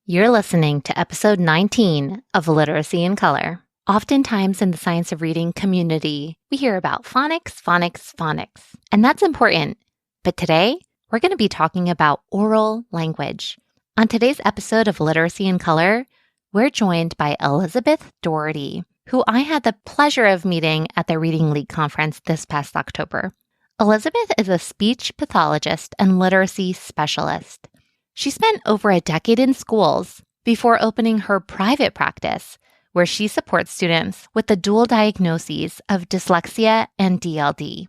You're listening to episode 19 of Literacy in Color. Oftentimes in the science of reading community, we hear about phonics, and that's important. But today, we're going to be talking about oral language. On today's episode of Literacy in Color, we're joined by Elizabeth Doherty, who I had the pleasure of meeting at the Reading League conference this past October. Elizabeth is a speech pathologist and literacy specialist. She spent over a decade in schools before opening her private practice, where she supports students with the dual diagnoses of dyslexia and DLD.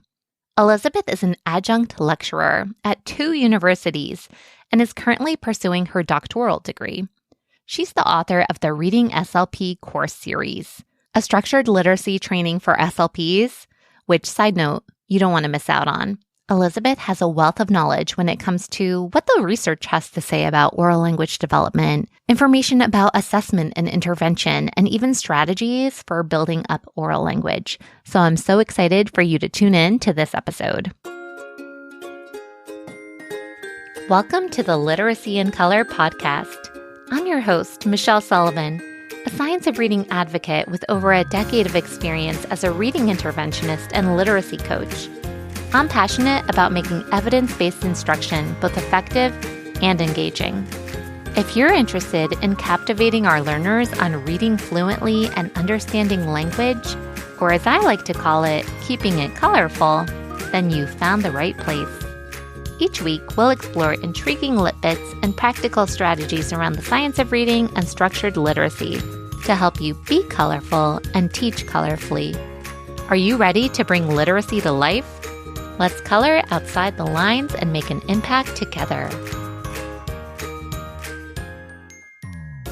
Elizabeth is an adjunct lecturer at 2 universities and is currently pursuing her doctoral degree. She's the author of the Reading SLP course series, a structured literacy training for SLPs, which, side note, you don't want to miss out on. Elizabeth has a wealth of knowledge when it comes to what the research has to say about oral language development, information about assessment and intervention, and even strategies for building up oral language. So I'm so excited for you to tune in to this episode. Welcome to the Literacy in Color podcast. I'm your host, Michelle Sullivan, a science of reading advocate with over a decade of experience as a reading interventionist and literacy coach. I'm passionate about making evidence-based instruction both effective and engaging. If you're interested in captivating our learners on reading fluently and understanding language, or as I like to call it, keeping it colorful, then you've found the right place. Each week, we'll explore intriguing lit bits and practical strategies around the science of reading and structured literacy to help you be colorful and teach colorfully. Are you ready to bring literacy to life? Let's color outside the lines and make an impact together.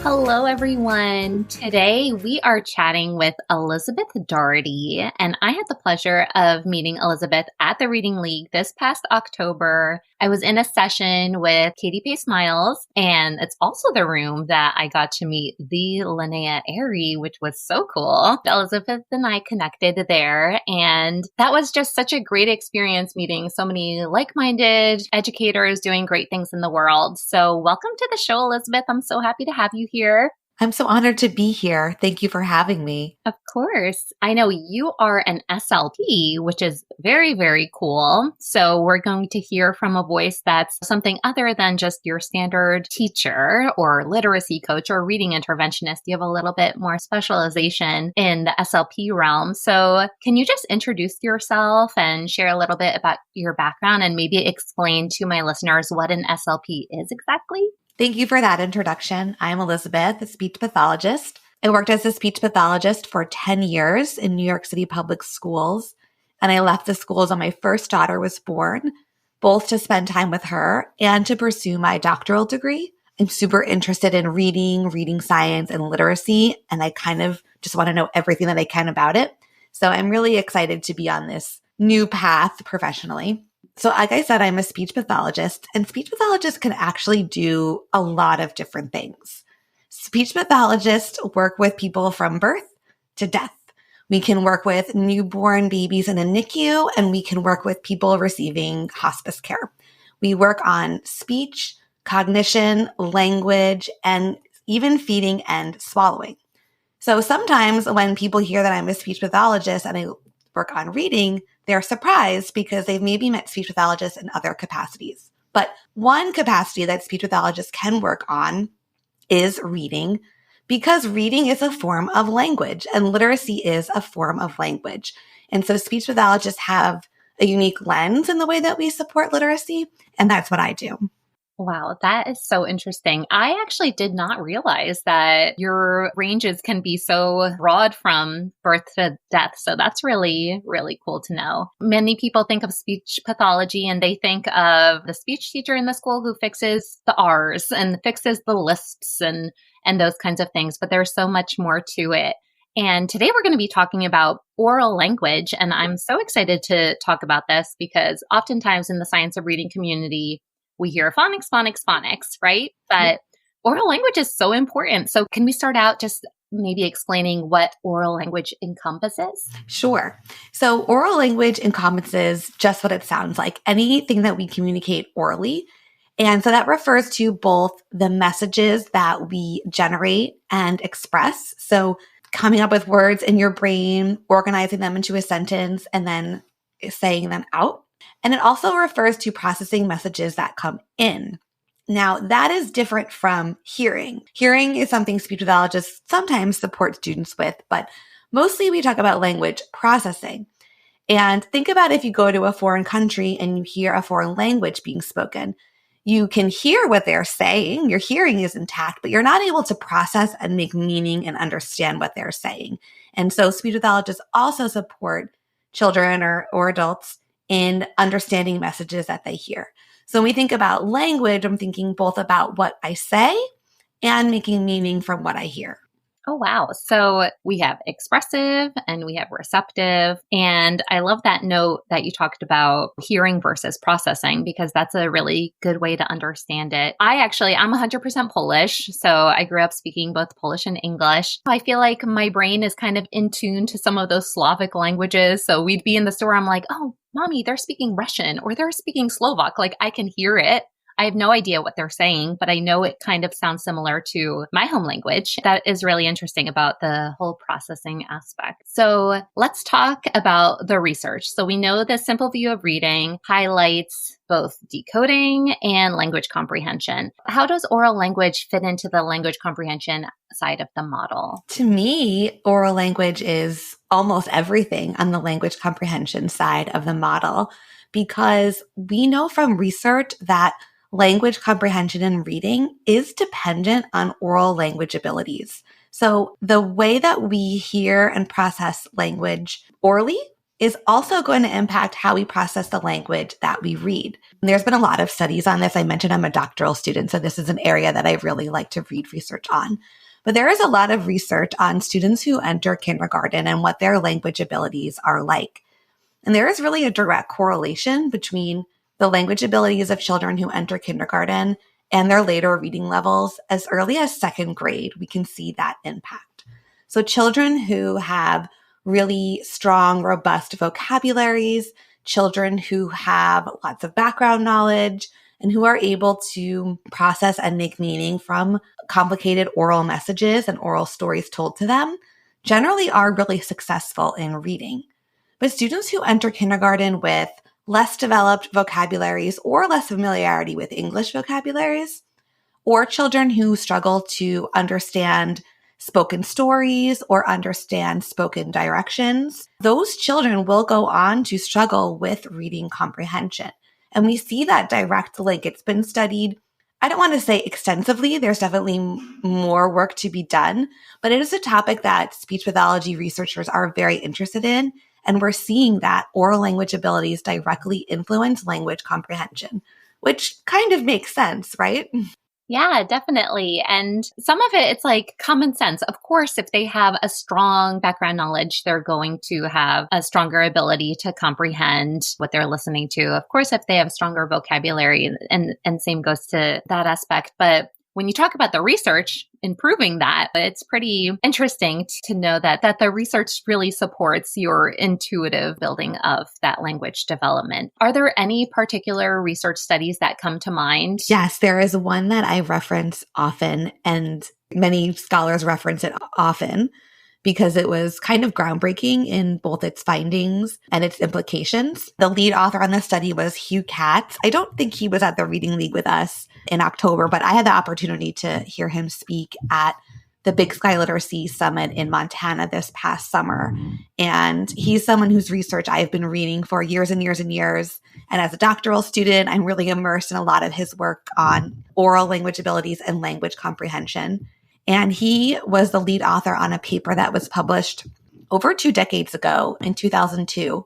Hello, everyone. Today, we are chatting with Elizabeth Doherty, and I had the pleasure of meeting Elizabeth at the Reading League this past October. I was in a session with Katie Pace Miles, and it's also the room that I got to meet the Linnea Airy, which was so cool. Elizabeth and I connected there, and that was just such a great experience meeting so many like-minded educators doing great things in the world. So welcome to the show, Elizabeth. I'm so happy to have you here. I'm so honored to be here. Thank you for having me. Of course. I know you are an SLP, which is very, very cool. So we're going to hear from a voice that's something other than just your standard teacher or literacy coach or reading interventionist. You have a little bit more specialization in the SLP realm. So can you just introduce yourself and share a little bit about your background and maybe explain to my listeners what an SLP is exactly? Thank you for that introduction. I'm Elizabeth, a speech pathologist. I worked as a speech pathologist for 10 years in New York City public schools, and I left the schools when my first daughter was born, both to spend time with her and to pursue my doctoral degree. I'm super interested in reading science, and literacy, and I kind of just want to know everything that I can about it. So I'm really excited to be on this new path professionally. So like I said, I'm a speech pathologist, and speech pathologists can actually do a lot of different things. Speech pathologists work with people from birth to death. We can work with newborn babies in a NICU, and we can work with people receiving hospice care. We work on speech, cognition, language, and even feeding and swallowing. So sometimes when people hear that I'm a speech pathologist and I work on reading, they're surprised because they've maybe met speech pathologists in other capacities. But one capacity that speech pathologists can work on is reading, because reading is a form of language and literacy is a form of language. And so speech pathologists have a unique lens in the way that we support literacy, and that's what I do. Wow, that is so interesting. I actually did not realize that your ranges can be so broad from birth to death. So that's really, really cool to know. Many people think of speech pathology and they think of the speech teacher in the school who fixes the R's and fixes the lisps and those kinds of things. But there's so much more to it. And today we're going to be talking about oral language. And I'm so excited to talk about this because oftentimes in the science of reading community, we hear phonics, right? But oral language is so important. So can we start out just maybe explaining what oral language encompasses? Sure. So oral language encompasses just what it sounds like. Anything that we communicate orally. And so that refers to both the messages that we generate and express. So coming up with words in your brain, organizing them into a sentence, and then saying them out. And it also refers to processing messages that come in. Now, that is different from hearing. Hearing is something speech pathologists sometimes support students with, but mostly we talk about language processing. And think about if you go to a foreign country and you hear a foreign language being spoken. You can hear what they're saying. Your hearing is intact, but you're not able to process and make meaning and understand what they're saying. And so speech pathologists also support children or adults in understanding messages that they hear. So when we think about language, I'm thinking both about what I say and making meaning from what I hear. Oh, wow. So we have expressive and we have receptive. And I love that note that you talked about hearing versus processing, because that's a really good way to understand it. I'm 100% Polish. So I grew up speaking both Polish and English. I feel like my brain is kind of in tune to some of those Slavic languages. So we'd be in the store. I'm like, oh, mommy, they're speaking Russian or they're speaking Slovak. Like I can hear it. I have no idea what they're saying, but I know it kind of sounds similar to my home language. That is really interesting about the whole processing aspect. So let's talk about the research. So we know the simple view of reading highlights both decoding and language comprehension. How does oral language fit into the language comprehension side of the model? To me, oral language is almost everything on the language comprehension side of the model, because we know from research that language comprehension and reading is dependent on oral language abilities. So the way that we hear and process language orally is also going to impact how we process the language that we read. And there's been a lot of studies on this. I mentioned I'm a doctoral student, so this is an area that I really like to read research on. But there is a lot of research on students who enter kindergarten and what their language abilities are like. And there is really a direct correlation between the language abilities of children who enter kindergarten and their later reading levels. As early as second grade, we can see that impact. So children who have really strong, robust vocabularies, children who have lots of background knowledge, and who are able to process and make meaning from complicated oral messages and oral stories told to them, generally are really successful in reading. But students who enter kindergarten with less developed vocabularies or less familiarity with English vocabularies, or children who struggle to understand spoken stories or understand spoken directions, those children will go on to struggle with reading comprehension. And we see that direct link. It's been studied, I don't want to say extensively, there's definitely more work to be done, but it is a topic that speech pathology researchers are very interested in. And we're seeing that oral language abilities directly influence language comprehension, which kind of makes sense, right? Yeah, definitely. And some of it, it's like common sense. Of course, if they have a strong background knowledge, they're going to have a stronger ability to comprehend what they're listening to. Of course, if they have stronger vocabulary, and same goes to that aspect. But when you talk about the research improving that, it's pretty interesting to know that the research really supports your intuitive building of that language development. Are there any particular research studies that come to mind? Yes, there is one that I reference often, and many scholars reference it often because it was kind of groundbreaking in both its findings and its implications. The lead author on the study was Hugh Katz. I don't think he was at the Reading League with us in October, but I had the opportunity to hear him speak at the Big Sky Literacy Summit in Montana this past summer. And he's someone whose research I've been reading for years and years and years. And as a doctoral student, I'm really immersed in a lot of his work on oral language abilities and language comprehension. And he was the lead author on a paper that was published over 2 decades ago in 2002.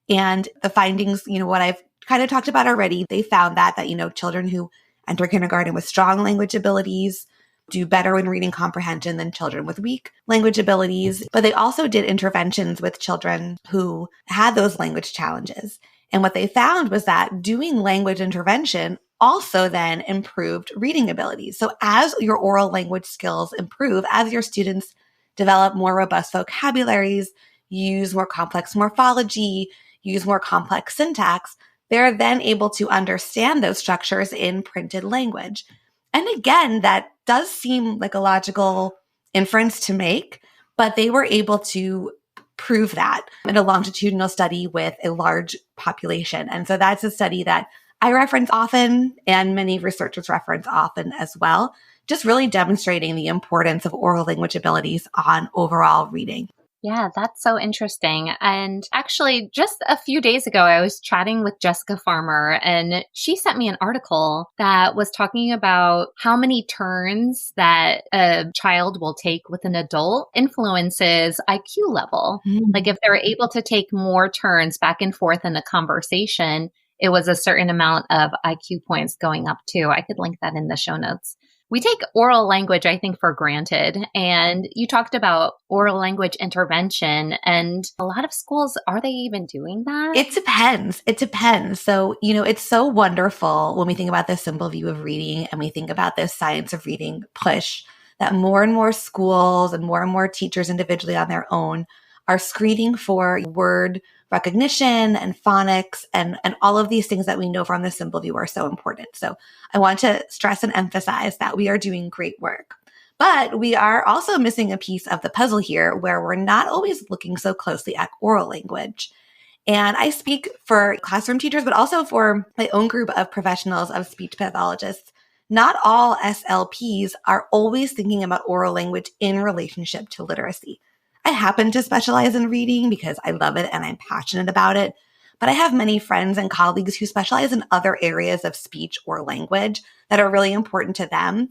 And the findings, what I've kind of talked about already, they found that children who enter kindergarten with strong language abilities do better in reading comprehension than children with weak language abilities. But they also did interventions with children who had those language challenges. And what they found was that doing language intervention also then improved reading abilities. So as your oral language skills improve, as your students develop more robust vocabularies, use more complex morphology, use more complex syntax, they're then able to understand those structures in printed language. And again, that does seem like a logical inference to make, but they were able to prove that in a longitudinal study with a large population. And so that's a study that I reference often and many researchers reference often as well, just really demonstrating the importance of oral language abilities on overall reading. Yeah, that's so interesting. And actually, just a few days ago, I was chatting with Jessica Farmer, and she sent me an article that was talking about how many turns that a child will take with an adult influences IQ level. Like if they're able to take more turns back and forth in a conversation, it was a certain amount of IQ points going up too. I could link that in the show notes. We take oral language, I think, for granted. And you talked about oral language intervention, and a lot of schools, are they even doing that? It depends. It depends. So, it's so wonderful when we think about the simple view of reading and we think about this science of reading push that more and more schools and more teachers individually on their own are screening for word recognition and phonics and all of these things that we know from the simple view are so important. So I want to stress and emphasize that we are doing great work. But we are also missing a piece of the puzzle here where we're not always looking so closely at oral language. And I speak for classroom teachers, but also for my own group of professionals of speech pathologists. Not all SLPs are always thinking about oral language in relationship to literacy. I happen to specialize in reading because I love it and I'm passionate about it. But I have many friends and colleagues who specialize in other areas of speech or language that are really important to them.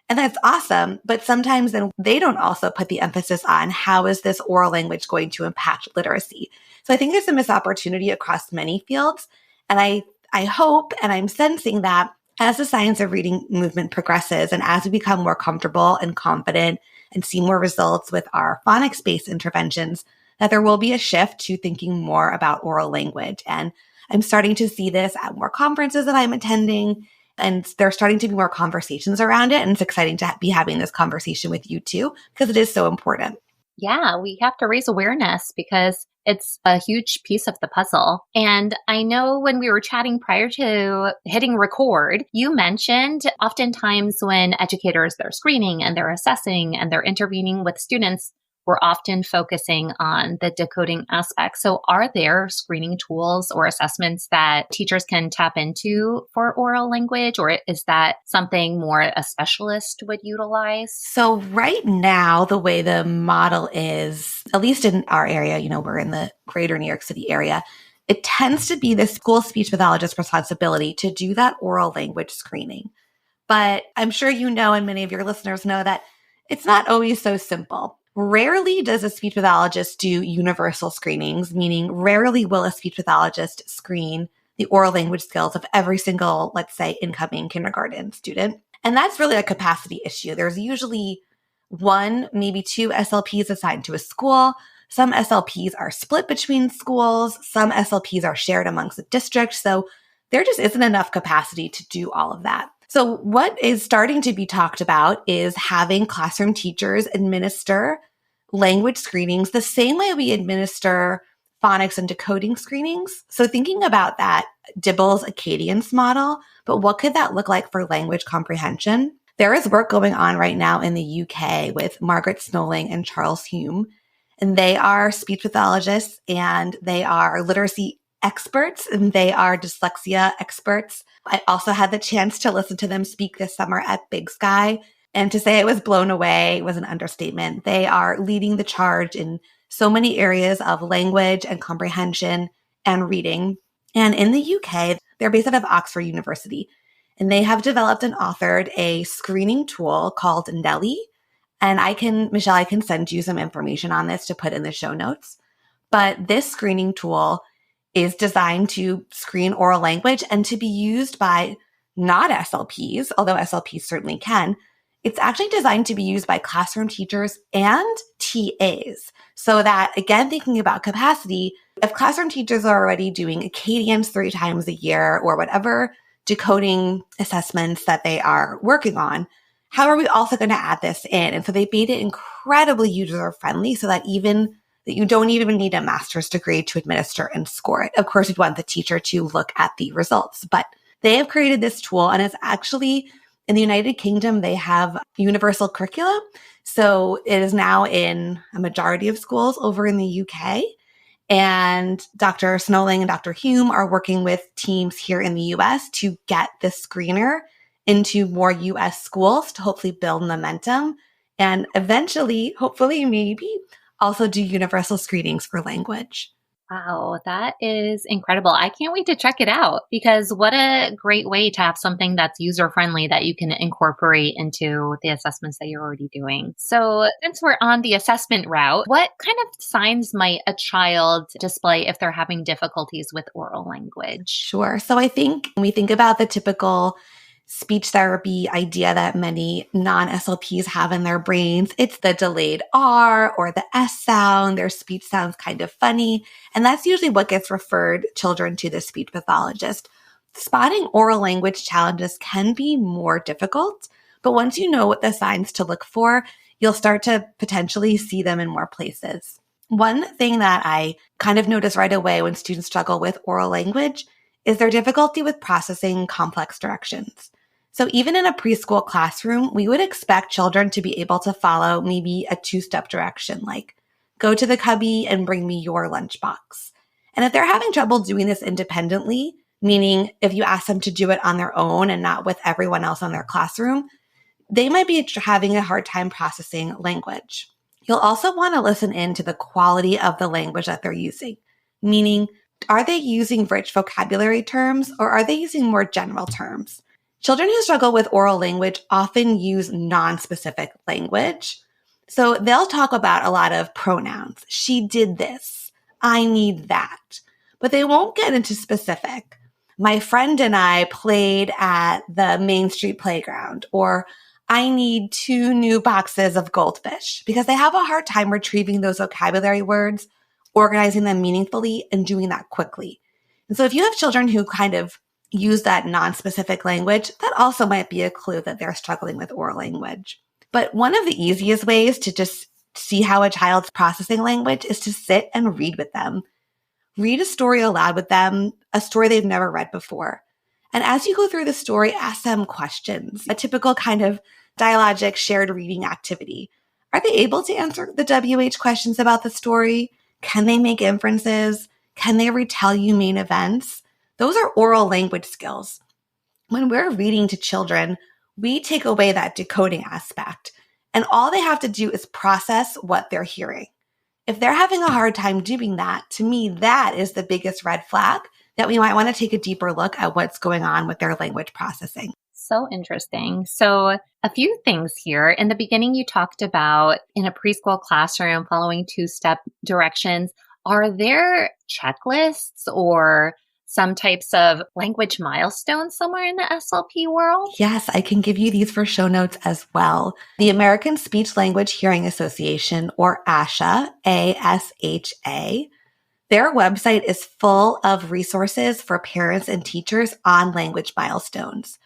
And that's awesome. But sometimes then they don't also put the emphasis on how is this oral language going to impact literacy. So I think there's a missed opportunity across many fields. And I hope and I'm sensing that as the science of reading movement progresses and as we become more comfortable and confident and see more results with our phonics-based interventions, that there will be a shift to thinking more about oral language. And I'm starting to see this at more conferences that I'm attending, and there's starting to be more conversations around it. And it's exciting to be having this conversation with you too, because it is so important. Yeah, we have to raise awareness because it's a huge piece of the puzzle. And I know when we were chatting prior to hitting record, you mentioned oftentimes when educators, they're screening and they're assessing and they're intervening with students, we're often focusing on the decoding aspect. So are there screening tools or assessments that teachers can tap into for oral language, or is that something more a specialist would utilize? So right now, the way the model is, at least in our area, we're in the greater New York City area, it tends to be the school speech pathologist's responsibility to do that oral language screening. But I'm sure and many of your listeners know that it's not always so simple. Rarely does a speech pathologist do universal screenings, meaning rarely will a speech pathologist screen the oral language skills of every single, let's say, incoming kindergarten student. And that's really a capacity issue. There's usually one, maybe two SLPs assigned to a school. Some SLPs are split between schools. Some SLPs are shared amongst the district. So there just isn't enough capacity to do all of that. So what is starting to be talked about is having classroom teachers administer language screenings the same way we administer phonics and decoding screenings. So thinking about that Dibble's Acadians model, but what could that look like for language comprehension? There is work going on right now in the UK with Margaret Snolling and Charles Hume, and they are speech pathologists and they are literacy experts and they are dyslexia experts. I also had the chance to listen to them speak this summer at Big Sky, and to say I was blown away was an understatement. They are leading the charge in so many areas of language and comprehension and reading. And in the UK, they're based out of Oxford University, and they have developed and authored a screening tool called Nelly. And Michelle, I can send you some information on this to put in the show notes. But this screening tool is designed to screen oral language and to be used by not SLPs, although SLPs certainly can. It's actually designed to be used by classroom teachers and TAs. So that, again, thinking about capacity, if classroom teachers are already doing Acadians 3 times a year or whatever decoding assessments that they are working on, how are we also going to add this in? And so they made it incredibly user-friendly so that even that you don't even need a master's degree to administer and score it. Of course, you'd want the teacher to look at the results, but they have created this tool, and it's actually in the United Kingdom, they have universal curricula. So it is now in a majority of schools over in the UK. And Dr. Snowling and Dr. Hume are working with teams here in the US to get this screener into more US schools to hopefully build momentum and eventually, hopefully, maybe also do universal screenings for language. Wow, that is incredible. I can't wait to check it out because what a great way to have something that's user-friendly that you can incorporate into the assessments that you're already doing. So since we're on the assessment route, what kind of signs might a child display if they're having difficulties with oral language? Sure. So I think when we think about the typical speech therapy idea that many non-SLPs have in their brains, it's the delayed R or the S sound. Their speech sounds kind of funny. And that's usually what gets referred children to the speech pathologist. Spotting oral language challenges can be more difficult, but once you know what the signs to look for, you'll start to potentially see them in more places. One thing that I kind of notice right away when students struggle with oral language is their difficulty with processing complex directions. So even in a preschool classroom, we would expect children to be able to follow maybe a two-step direction, like go to the cubby and bring me your lunchbox. And if they're having trouble doing this independently, meaning if you ask them to do it on their own and not with everyone else in their classroom, they might be having a hard time processing language. You'll also want to listen in to the quality of the language that they're using, meaning are they using rich vocabulary terms or are they using more general terms? Children who struggle with oral language often use non-specific language. So they'll talk about a lot of pronouns. She did this. I need that. But they won't get into specific. My friend and I played at the Main Street playground, or I need 2 new boxes of goldfish, because they have a hard time retrieving those vocabulary words, organizing them meaningfully, and doing that quickly. And so if you have children who kind of use that non-specific language, that also might be a clue that they're struggling with oral language. But one of the easiest ways to just see how a child's processing language is to sit and read with them. Read a story aloud with them, a story they've never read before. And as you go through the story, ask them questions, a typical kind of dialogic shared reading activity. Are they able to answer the WH questions about the story? Can they make inferences? Can they retell you main events? Those are oral language skills. When we're reading to children, we take away that decoding aspect, and all they have to do is process what they're hearing. If they're having a hard time doing that, to me, that is the biggest red flag that we might want to take a deeper look at what's going on with their language processing. So interesting. So a few things here. In the beginning, you talked about in a preschool classroom following 2-step directions. Are there checklists or some types of language milestones somewhere in the SLP world? Yes, I can give you these for show notes as well. The American Speech Language Hearing Association, or ASHA, ASHA, their website is full of resources for parents and teachers on language milestones.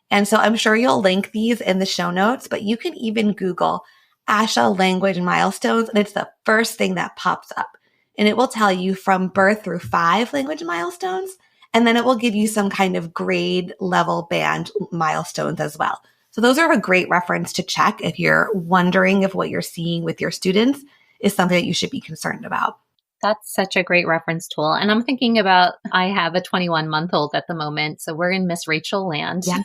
And so I'm sure you'll link these in the show notes, but you can even Google ASHA language milestones, and it's the first thing that pops up. And it will tell you from birth through 5 language milestones. And then it will give you some kind of grade level band milestones as well. So those are a great reference to check if you're wondering if what you're seeing with your students is something that you should be concerned about. That's such a great reference tool. And I'm thinking about, I have a 21-month-old at the moment. So we're in Miss Rachel land. Yeah.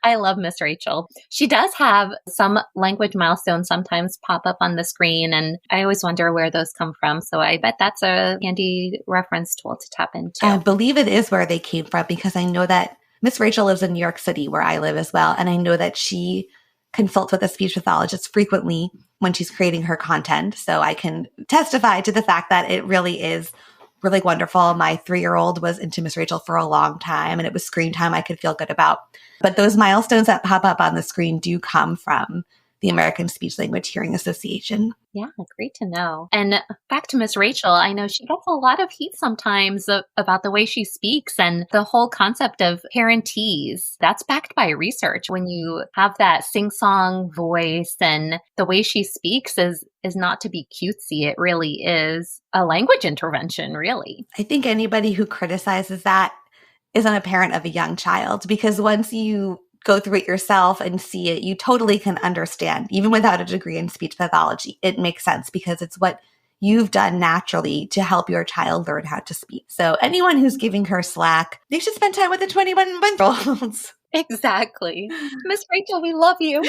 I love Miss Rachel. She does have some language milestones sometimes pop up on the screen. And I always wonder where those come from. So I bet that's a handy reference tool to tap into. I believe it is where they came from, because I know that Miss Rachel lives in New York City, where I live as well. And I know that she consults with a speech pathologist frequently when she's creating her content. So I can testify to the fact that it really is really wonderful. My 3-year-old was into Miss Rachel for a long time, and it was screen time I could feel good about. But those milestones that pop up on the screen do come from the American Speech Language Hearing Association. Yeah, great to know. And back to Miss Rachel, I know she gets a lot of heat sometimes about the way she speaks and the whole concept of parentese. That's backed by research. When you have that sing-song voice and the way she speaks is not to be cutesy. It really is a language intervention, really. I think anybody who criticizes that isn't a parent of a young child, because once you go through it yourself and see it, you totally can understand, even without a degree in speech pathology. It makes sense because it's what you've done naturally to help your child learn how to speak. So anyone who's giving her slack, they should spend time with the 21-month-olds. Exactly. Miss Rachel, we love you.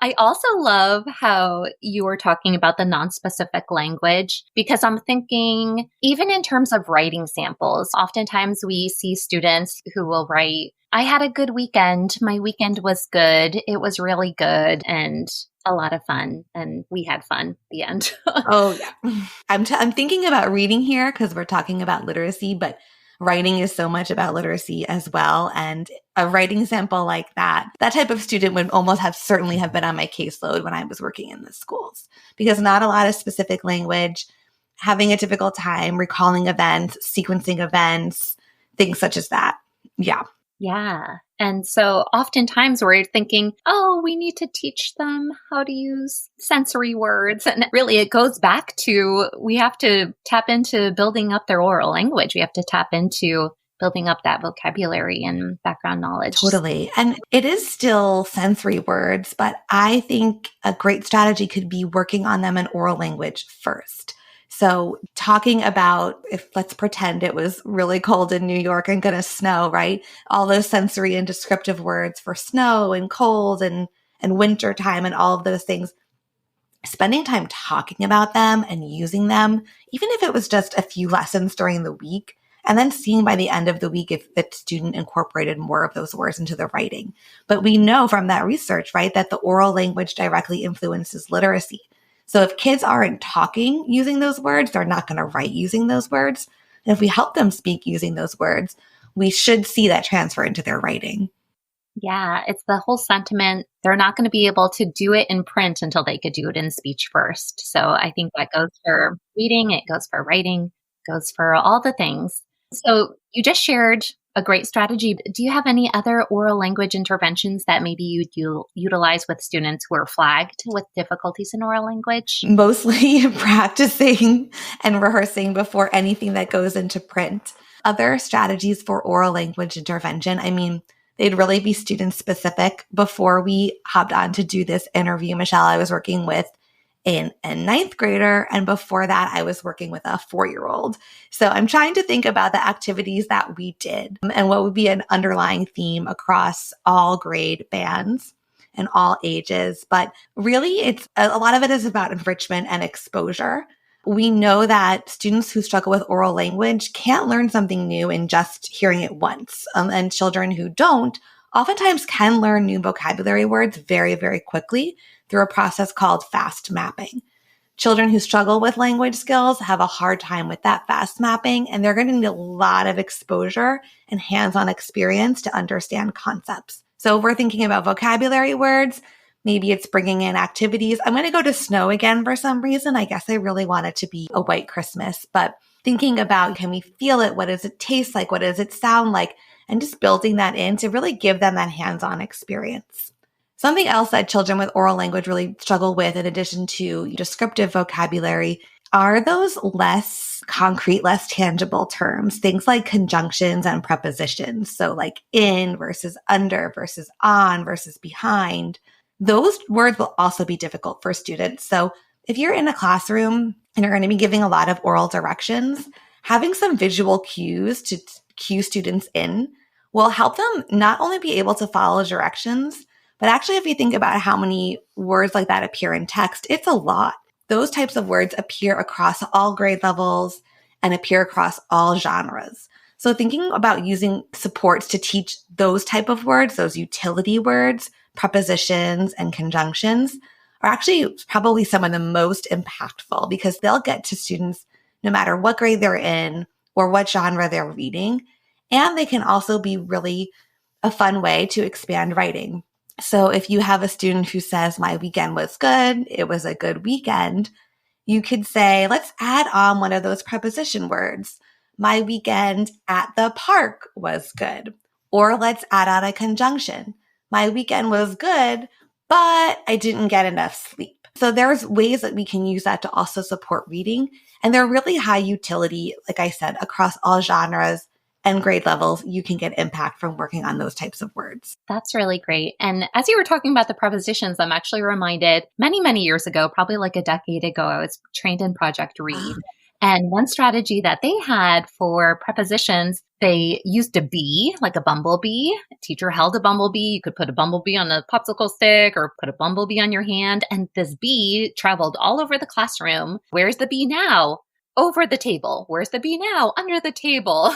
I also love how you were talking about the nonspecific language, because I'm thinking, even in terms of writing samples, oftentimes we see students who will write, I had a good weekend. My weekend was good. It was really good and a lot of fun. And we had fun at the end. Oh, yeah. I'm thinking about reading here because we're talking about literacy, but writing is so much about literacy as well. And a writing sample like that type of student would almost certainly have been on my caseload when I was working in the schools, because not a lot of specific language, having a difficult time recalling events, sequencing events, things such as that. Yeah. Yeah. And so oftentimes we're thinking, oh, we need to teach them how to use sensory words. And really it goes back to, we have to tap into building up their oral language. We have to tap into building up that vocabulary and background knowledge. Totally. And it is still sensory words, but I think a great strategy could be working on them in oral language first. So talking about, if let's pretend it was really cold in New York and going to snow, right? All those sensory and descriptive words for snow and cold and winter time and all of those things, spending time talking about them and using them, even if it was just a few lessons during the week, and then seeing by the end of the week if the student incorporated more of those words into the writing. But we know from that research, right, that the oral language directly influences literacy. So if kids aren't talking using those words, they're not going to write using those words. And if we help them speak using those words, we should see that transfer into their writing. Yeah, it's the whole sentiment. They're not going to be able to do it in print until they could do it in speech first. So I think that goes for reading, it goes for writing, it goes for all the things. So you just shared a great strategy. Do you have any other oral language interventions that maybe you utilize with students who are flagged with difficulties in oral language? Mostly practicing and rehearsing before anything that goes into print. Other strategies for oral language intervention, I mean, they'd really be student specific. Before we hopped on to do this interview, Michelle, I was working with a ninth grader. And before that, I was working with a 4-year-old. So I'm trying to think about the activities that we did and what would be an underlying theme across all grade bands and all ages. But really, it's a lot of it is about enrichment and exposure. We know that students who struggle with oral language can't learn something new in just hearing it once. And children who don't oftentimes can learn new vocabulary words very, very quickly through a process called fast mapping. Children who struggle with language skills have a hard time with that fast mapping, and they're going to need a lot of exposure and hands-on experience to understand concepts. So if we're thinking about vocabulary words, maybe it's bringing in activities. I'm going to go to snow again for some reason. I guess I really want it to be a white Christmas, but thinking about, can we feel it? What does it taste like? What does it sound like? And just building that in to really give them that hands-on experience. Something else that children with oral language really struggle with, in addition to descriptive vocabulary, are those less concrete, less tangible terms, things like conjunctions and prepositions. So like in versus under versus on versus behind. Those words will also be difficult for students. So if you're in a classroom and you're going to be giving a lot of oral directions, having some visual cues to cue students in will help them not only be able to follow directions, but actually, if you think about how many words like that appear in text, it's a lot. Those types of words appear across all grade levels and appear across all genres. So thinking about using supports to teach those type of words, those utility words, prepositions, and conjunctions are actually probably some of the most impactful, because they'll get to students no matter what grade they're in or what genre they're reading. And they can also be really a fun way to expand writing. So if you have a student who says, my weekend was good, it was a good weekend, you could say, let's add on one of those preposition words. My weekend at the park was good. Or let's add on a conjunction. My weekend was good, but I didn't get enough sleep. So there's ways that we can use that to also support reading. And they're really high utility, like I said, across all genres and grade levels. You can get impact from working on those types of words. That's really great. And as you were talking about the prepositions, I'm actually reminded many, many years ago, probably like a decade ago, I was trained in Project Read. And one strategy that they had for prepositions, they used a bee, like a bumblebee. A teacher held a bumblebee. You could put a bumblebee on a popsicle stick or put a bumblebee on your hand. And this bee traveled all over the classroom. Where's the bee now? Over the table. Where's the bee now? Under the table,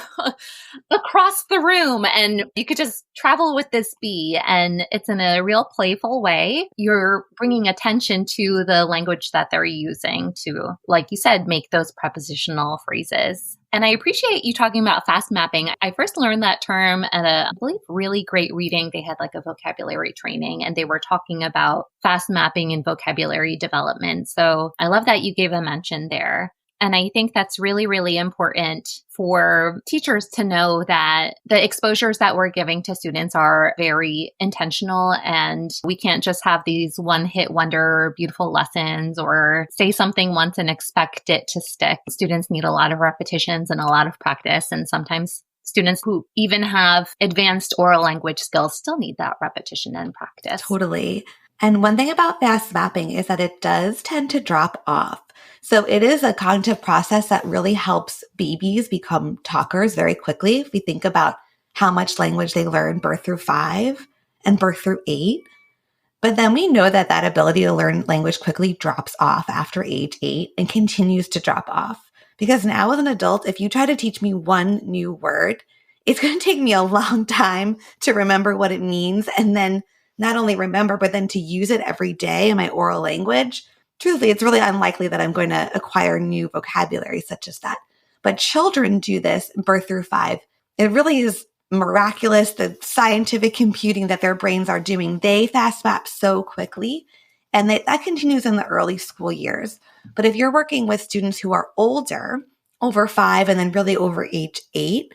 across the room. And you could just travel with this bee. And it's in a real playful way. You're bringing attention to the language that they're using to, like you said, make those prepositional phrases. And I appreciate you talking about fast mapping. I first learned that term at I believe, really great reading. They had like a vocabulary training and they were talking about fast mapping and vocabulary development. So I love that you gave a mention there. And I think that's really, really important for teachers to know that the exposures that we're giving to students are very intentional. And we can't just have these one-hit wonder beautiful lessons or say something once and expect it to stick. Students need a lot of repetitions and a lot of practice. And sometimes students who even have advanced oral language skills still need that repetition and practice. Totally. And one thing about fast mapping is that it does tend to drop off. So it is a cognitive process that really helps babies become talkers very quickly. If we think about how much language they learn birth through 5 and birth through 8. But then we know that that ability to learn language quickly drops off after age 8 and continues to drop off. Because now as an adult, if you try to teach me one new word, it's going to take me a long time to remember what it means. And then not only remember, but then to use it every day in my oral language. Truthfully, it's really unlikely that I'm going to acquire new vocabulary such as that. But children do this birth through 5. It really is miraculous, the scientific computing that their brains are doing. They fast map so quickly, and that continues in the early school years. But if you're working with students who are older, over 5 and then really over age 8,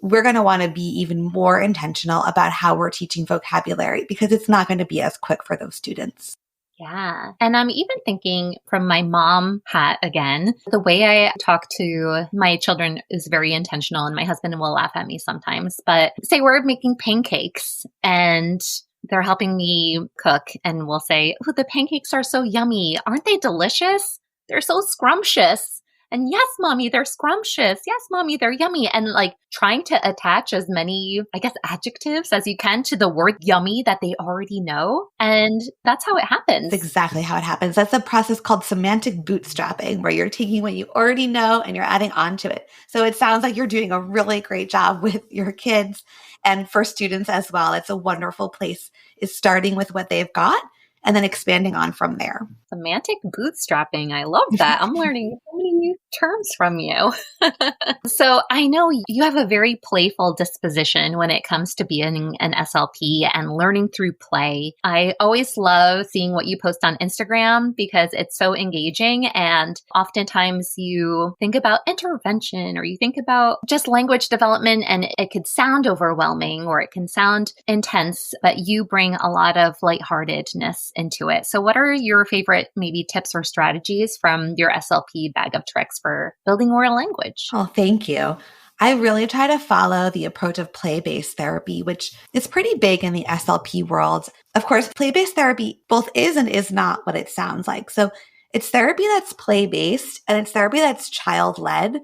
we're going to want to be even more intentional about how we're teaching vocabulary because it's not going to be as quick for those students. Yeah. And I'm even thinking from my mom hat again, the way I talk to my children is very intentional and my husband will laugh at me sometimes. But say we're making pancakes and they're helping me cook and we'll say, oh, the pancakes are so yummy. Aren't they delicious? They're so scrumptious. And yes, mommy, they're scrumptious. Yes, mommy, they're yummy. And like trying to attach as many, I guess, adjectives as you can to the word yummy that they already know. And that's how it happens. That's exactly how it happens. That's a process called semantic bootstrapping, where you're taking what you already know and you're adding on to it. So it sounds like you're doing a really great job with your kids and for students as well. It's a wonderful place, is starting with what they've got and then expanding on from there. Semantic bootstrapping. I love that. I'm learning so many new terms from you. So I know you have a very playful disposition when it comes to being an SLP and learning through play. I always love seeing what you post on Instagram because it's so engaging. And oftentimes you think about intervention or you think about just language development and it could sound overwhelming or it can sound intense, but you bring a lot of lightheartedness into it. So what are your favorite maybe tips or strategies from your SLP bag of tricks for building oral language? Oh, thank you. I really try to follow the approach of play-based therapy, which is pretty big in the SLP world. Of course, play-based therapy both is and is not what it sounds like. So it's therapy that's play-based and it's therapy that's child-led,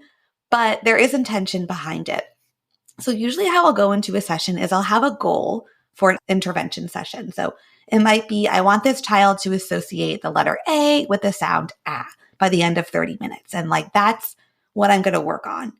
but there is intention behind it. So usually how I'll go into a session is I'll have a goal for an intervention session. So it might be, I want this child to associate the letter A with the sound A by the end of 30 minutes. And like, that's what I'm going to work on.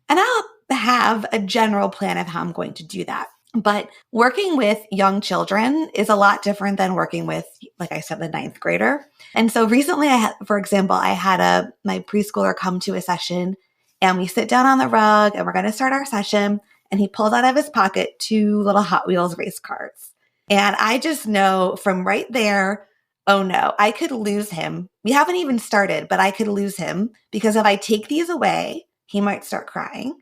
And I'll have a general plan of how I'm going to do that. But working with young children is a lot different than working with, like I said, the 9th grader. And so recently for example, I had my preschooler come to a session and we sit down on the rug and we're going to start our session. And he pulled out of his pocket 2 little Hot Wheels race cars. And I just know from right there, oh no, I could lose him. We haven't even started, but I could lose him because if I take these away, he might start crying.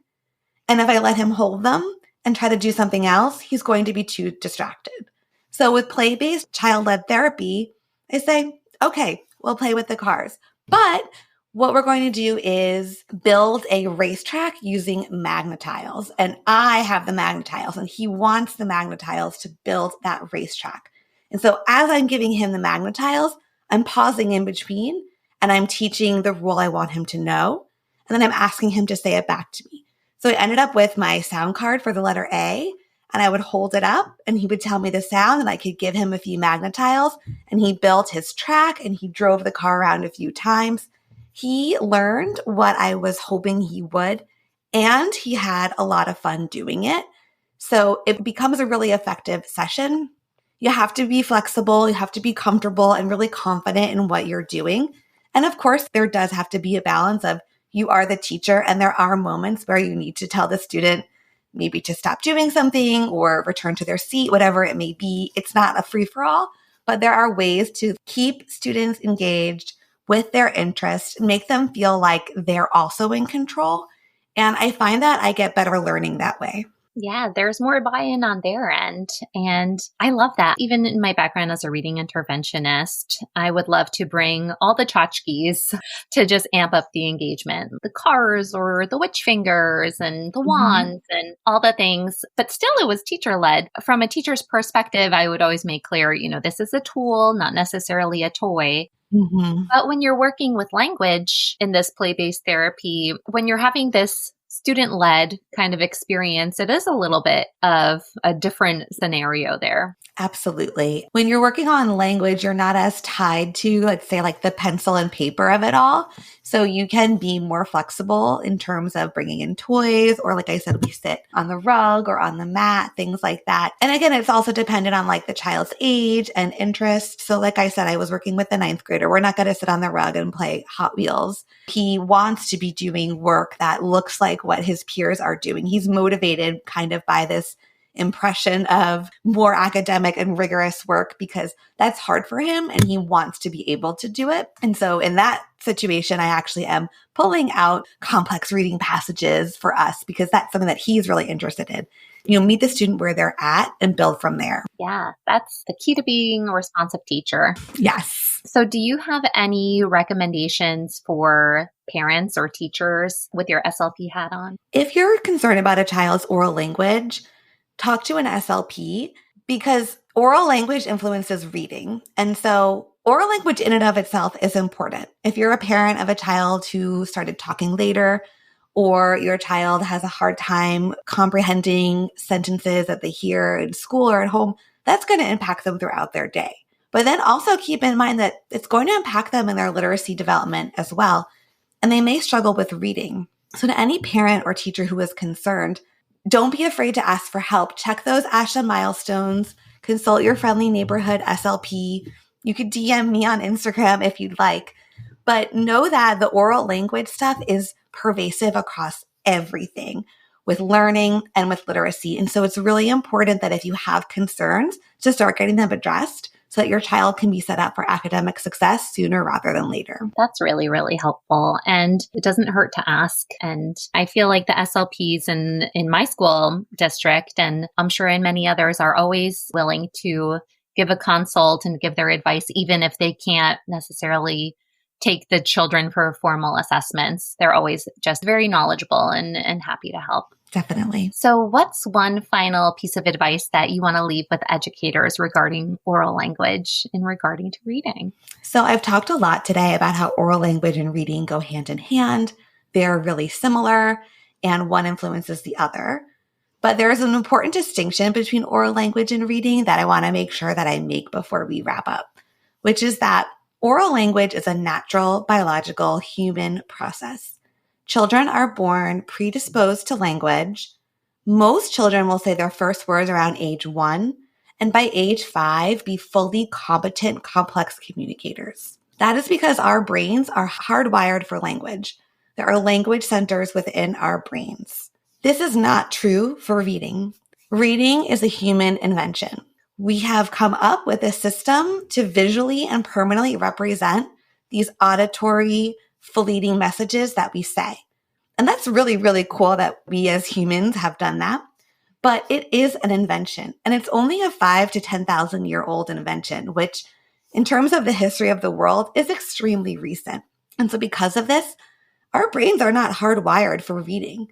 And if I let him hold them and try to do something else, he's going to be too distracted. So with play-based child-led therapy, I say, okay, we'll play with the cars. But what we're going to do is build a racetrack using magnetiles. And I have the magnetiles and he wants the magnetiles to build that racetrack. And so as I'm giving him the magnetiles, I'm pausing in between and I'm teaching the rule I want him to know. And then I'm asking him to say it back to me. So I ended up with my sound card for the letter A, and I would hold it up and he would tell me the sound and I could give him a few magnetiles, and he built his track and he drove the car around a few times. He learned what I was hoping he would, and he had a lot of fun doing it. So it becomes a really effective session. You have to be flexible. You have to be comfortable and really confident in what you're doing. And of course, there does have to be a balance of you are the teacher, and there are moments where you need to tell the student maybe to stop doing something or return to their seat, whatever it may be. It's not a free-for-all, but there are ways to keep students engaged with their interests, make them feel like they're also in control. And I find that I get better learning that way. Yeah, there's more buy-in on their end. And I love that. Even in my background as a reading interventionist, I would love to bring all the tchotchkes to just amp up the engagement. The cars or the witch fingers and the wands and all the things. But still, it was teacher-led. From a teacher's perspective, I would always make clear, this is a tool, not necessarily a toy. But when you're working with language in this play-based therapy, when you're having this student-led kind of experience, it is a little bit of a different scenario there. Absolutely. When you're working on language, you're not as tied to, let's say, like the pencil and paper of it all. So you can be more flexible in terms of bringing in toys, or like I said, we sit on the rug or on the mat, things like that. And again, it's also dependent on like the child's age and interest. So like I said, I was working with the 9th grader. We're not going to sit on the rug and play Hot Wheels. He wants to be doing work that looks like what his peers are doing. He's motivated kind of by this impression of more academic and rigorous work because that's hard for him and he wants to be able to do it. And so in that situation, I actually am pulling out complex reading passages for us because that's something that he's really interested in. Meet the student where they're at and build from there. Yeah, that's the key to being a responsive teacher. Yes. So do you have any recommendations for parents or teachers with your SLP hat on? If you're concerned about a child's oral language, talk to an SLP because oral language influences reading. And so oral language in and of itself is important. If you're a parent of a child who started talking later, or your child has a hard time comprehending sentences that they hear in school or at home, that's going to impact them throughout their day. But then also keep in mind that it's going to impact them in their literacy development as well. And they may struggle with reading. So to any parent or teacher who is concerned, don't be afraid to ask for help. Check those ASHA milestones. Consult your friendly neighborhood SLP. You could DM me on Instagram if you'd like. But know that the oral language stuff is pervasive across everything with learning and with literacy. And so it's really important that if you have concerns, to start getting them addressed so that your child can be set up for academic success sooner rather than later. That's really, really helpful. And it doesn't hurt to ask. And I feel like the SLPs in my school district, and I'm sure in many others, are always willing to give a consult and give their advice, even if they can't necessarily take the children for formal assessments. They're always just very knowledgeable and happy to help. Definitely. So what's one final piece of advice that you want to leave with educators regarding oral language and regarding to reading? So I've talked a lot today about how oral language and reading go hand in hand. They're really similar and one influences the other. But there's an important distinction between oral language and reading that I want to make sure that I make before we wrap up, which is that oral language is a natural, biological, human process. Children are born predisposed to language. Most children will say their first words around age 1, and by age 5, be fully competent, complex communicators. That is because our brains are hardwired for language. There are language centers within our brains. This is not true for reading. Reading is a human invention. we have come up with a system to visually and permanently represent these auditory, fleeting messages that we say. And that's really, really cool that we as humans have done that. But it is an invention, and it's only a 5 to 10,000 year old invention, which in terms of the history of the world is extremely recent. And so because of this, our brains are not hardwired for reading.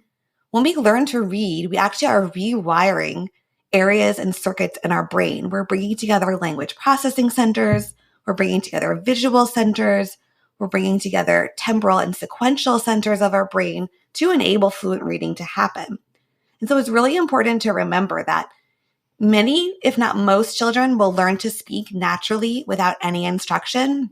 When we learn to read, we actually are rewiring areas and circuits in our brain. We're bringing together language processing centers. We're bringing together visual centers. We're bringing together temporal and sequential centers of our brain to enable fluent reading to happen. And so it's really important to remember that many, if not most children will learn to speak naturally without any instruction,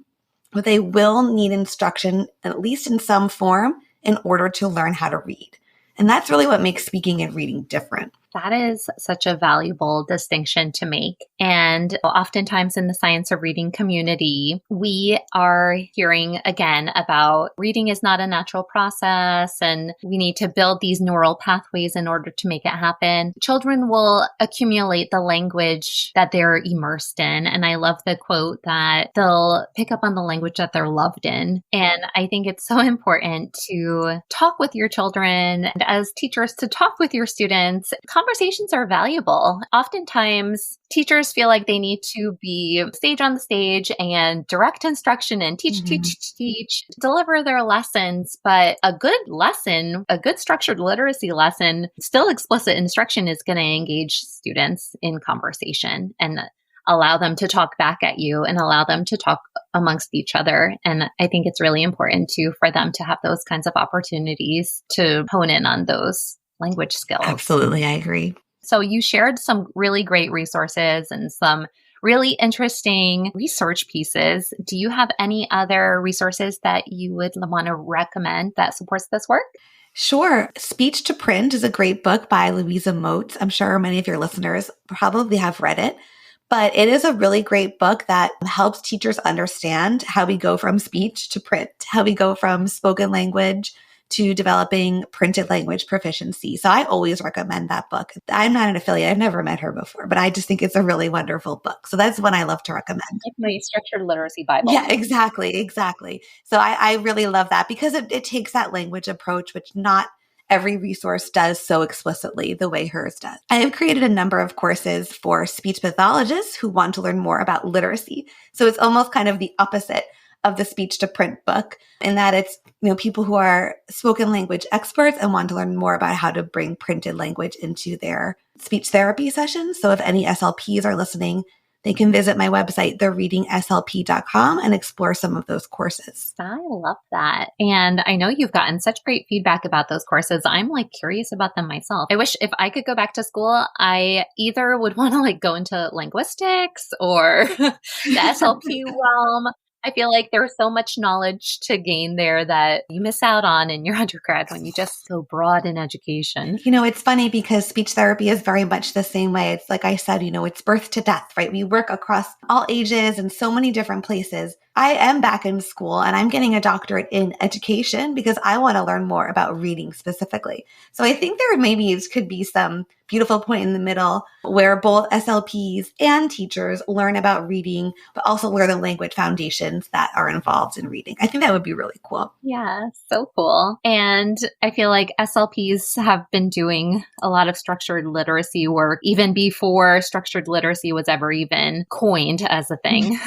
but they will need instruction, at least in some form, in order to learn how to read. And that's really what makes speaking and reading different. That is such a valuable distinction to make. And oftentimes in the science of reading community, we are hearing again about reading is not a natural process and we need to build these neural pathways in order to make it happen. Children will accumulate the language that they're immersed in. And I love the quote that they'll pick up on the language that they're loved in. And I think it's so important to talk with your children and as teachers to talk with your students. Conversations are valuable. Oftentimes, teachers feel like they need to be stage on the stage and direct instruction and teach, deliver their lessons. But a good lesson, a good structured literacy lesson, still explicit instruction is going to engage students in conversation and allow them to talk back at you and allow them to talk amongst each other. And I think it's really important too for them to have those kinds of opportunities to hone in on those language skills. Absolutely, I agree. So you shared some really great resources and some really interesting research pieces. Do you have any other resources that you would want to recommend that supports this work? Sure. Speech to Print is a great book by Louisa Moats. I'm sure many of your listeners probably have read it, but it is a really great book that helps teachers understand how we go from speech to print, how we go from spoken language to developing printed language proficiency. So I always recommend that book. I'm not an affiliate. I've never met her before, but I just think it's a really wonderful book. So that's one I love to recommend. Like my structured literacy Bible. Yeah, exactly. So I really love that because it takes that language approach, which not every resource does so explicitly the way hers does. I have created a number of courses for speech pathologists who want to learn more about literacy. So it's almost kind of the opposite of the speech to print book in that it's, people who are spoken language experts and want to learn more about how to bring printed language into their speech therapy sessions. So if any SLPs are listening, they can visit my website, thereadingslp.com, and explore some of those courses. I love that. And I know you've gotten such great feedback about those courses. I'm curious about them myself. I wish if I could go back to school, I either would want to go into linguistics or the SLP realm. I feel like there's so much knowledge to gain there that you miss out on in your undergrad when you just so broad in education. It's funny because speech therapy is very much the same way. It's like I said, it's birth to death, right? We work across all ages and so many different places. I am back in school and I'm getting a doctorate in education because I want to learn more about reading specifically. So I think there maybe could be some beautiful point in the middle where both SLPs and teachers learn about reading, but also learn the language foundations that are involved in reading. I think that would be really cool. Yeah, so cool. And I feel like SLPs have been doing a lot of structured literacy work even before structured literacy was ever even coined as a thing.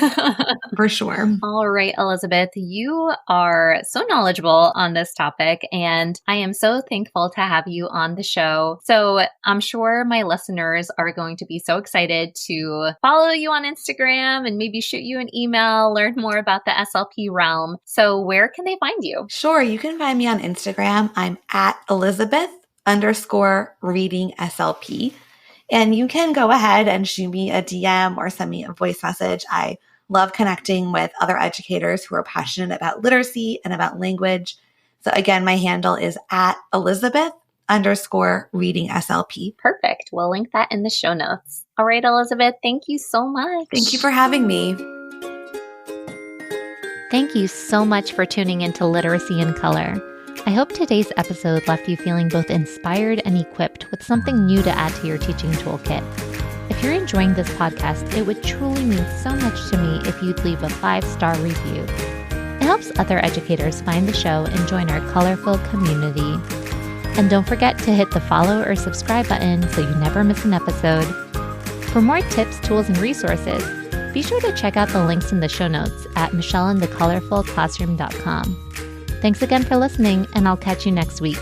For sure. All right, Elizabeth, you are so knowledgeable on this topic, and I am so thankful to have you on the show. So I'm sure my listeners are going to be so excited to follow you on Instagram and maybe shoot you an email, learn more about the SLP realm. So where can they find you? Sure. You can find me on Instagram. I'm at Elizabeth_Reading SLP. And you can go ahead and shoot me a DM or send me a voice message. I love connecting with other educators who are passionate about literacy and about language. So again, my handle is at Elizabeth_Reading SLP. Perfect. We'll link that in the show notes. All right, Elizabeth, thank you so much. Thank you for having me. Thank you so much for tuning into Literacy in Color. I hope today's episode left you feeling both inspired and equipped with something new to add to your teaching toolkit. If you're enjoying this podcast, it would truly mean so much to me if you'd leave a 5-star review. It helps other educators find the show and join our colorful community. And don't forget to hit the follow or subscribe button so you never miss an episode. For more tips, tools, and resources, be sure to check out the links in the show notes at michelleandthecolorfulclassroom.com. Thanks again for listening, and I'll catch you next week.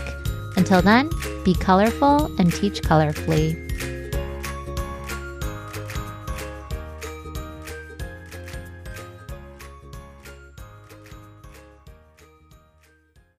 Until then, be colorful and teach colorfully.